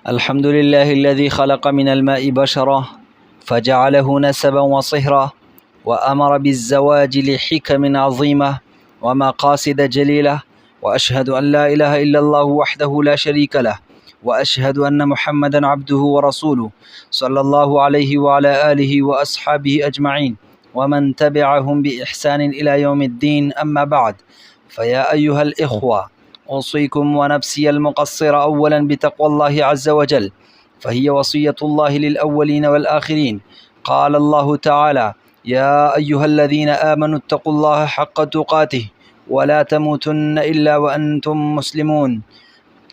الحمد لله الذي خلق من الماء بشرا فجعله نسبا وصهرا وأمر بالزواج لحكم عظيمة ومقاصد جليلة، وأشهد أن لا إله إلا الله وحده لا شريك له، وأشهد أن محمدا عبده ورسوله صلى الله عليه وعلى آله وأصحابه أجمعين ومن تبعهم بإحسان إلى يوم الدين. أما بعد، فيا أيها الإخوة، أوصيكم ونفسي المقصر أولا بتقوى الله عز وجل، فهي وصية الله للأولين والآخرين. قال الله تعالى: يا أيها الذين آمنوا اتقوا الله حق تقاته ولا تموتن إلا وأنتم مسلمون.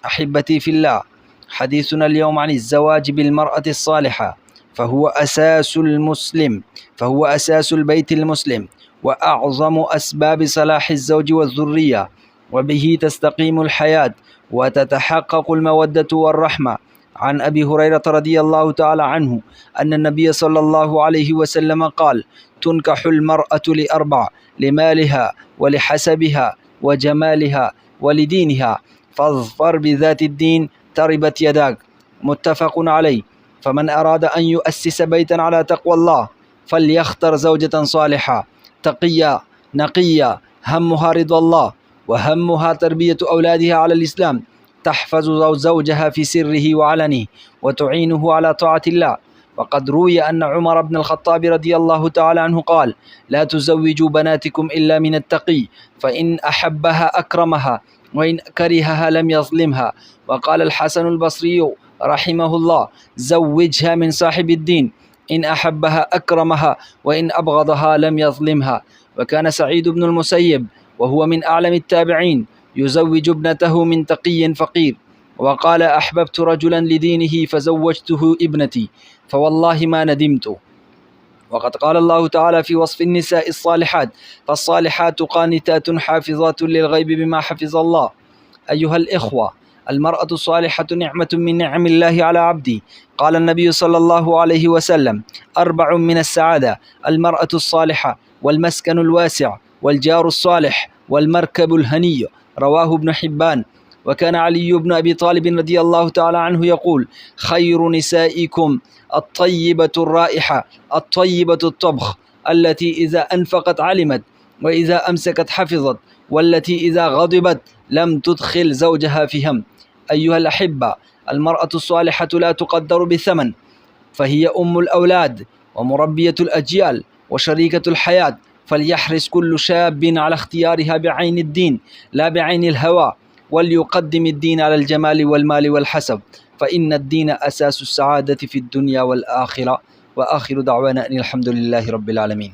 أحبتي في الله، حديثنا اليوم عن الزواج بالمرأة الصالحة، فهو أساس المسلم، فهو أساس البيت المسلم، وأعظم أسباب صلاح الزوج والذرية، وبه تستقيم الحياة وتتحقق المودة والرحمة. عن أبي هريرة رضي الله تعالى عنه أن النبي صلى الله عليه وسلم قال: تنكح المرأة لأربع: لمالها ولحسبها وجمالها ولدينها، فاظفر بذات الدين تربت يداك. متفق عليه. فمن أراد أن يؤسس بيتا على تقوى الله فليختر زوجة صالحة تقية نقية همها رضا الله وهمها تربية أولادها على الإسلام، تحفظ زوجها في سره وعلنه وتعينه على طاعة الله. وقد روي أن عمر بن الخطاب رضي الله تعالى عنه قال: لا تزوجوا بناتكم إلا من التقي، فإن أحبها أكرمها وإن كرهها لم يظلمها. وقال الحسن البصري رحمه الله: زوجها من صاحب الدين، إن أحبها أكرمها وإن أبغضها لم يظلمها. وكان سعيد بن المسيب وهو من أعلم التابعين يزوج ابنته من تقي فقير، وقال: أحببت رجلا لدينه فزوجته ابنتي فوالله ما ندمت. وقد قال الله تعالى في وصف النساء الصالحات: فالصالحات قانتات حافظات للغيب بما حفظ الله. أيها الإخوة، المرأة الصالحة نعمة من نعم الله على عبده. قال النبي صلى الله عليه وسلم: أربع من السعادة: المرأة الصالحة، والمسكن الواسع، والجار الصالح، والمركب الهني. رواه ابن حبان. وكان علي بن أبي طالب رضي الله تعالى عنه يقول: خير نسائكم الطيبة الرائحة الطيبة الطبخ، التي إذا أنفقت علمت، وإذا أمسكت حفظت، والتي إذا غضبت لم تدخل زوجها في هم. أيها الأحبة، المرأة الصالحة لا تقدر بثمن، فهي أم الأولاد ومربية الأجيال وشريكة الحياة. فليحرص كل شاب على اختيارها بعين الدين لا بعين الهوى، وليقدم الدين على الجمال والمال والحسب، فإن الدين أساس السعادة في الدنيا والآخرة. وآخر دعوانا أن الحمد لله رب العالمين.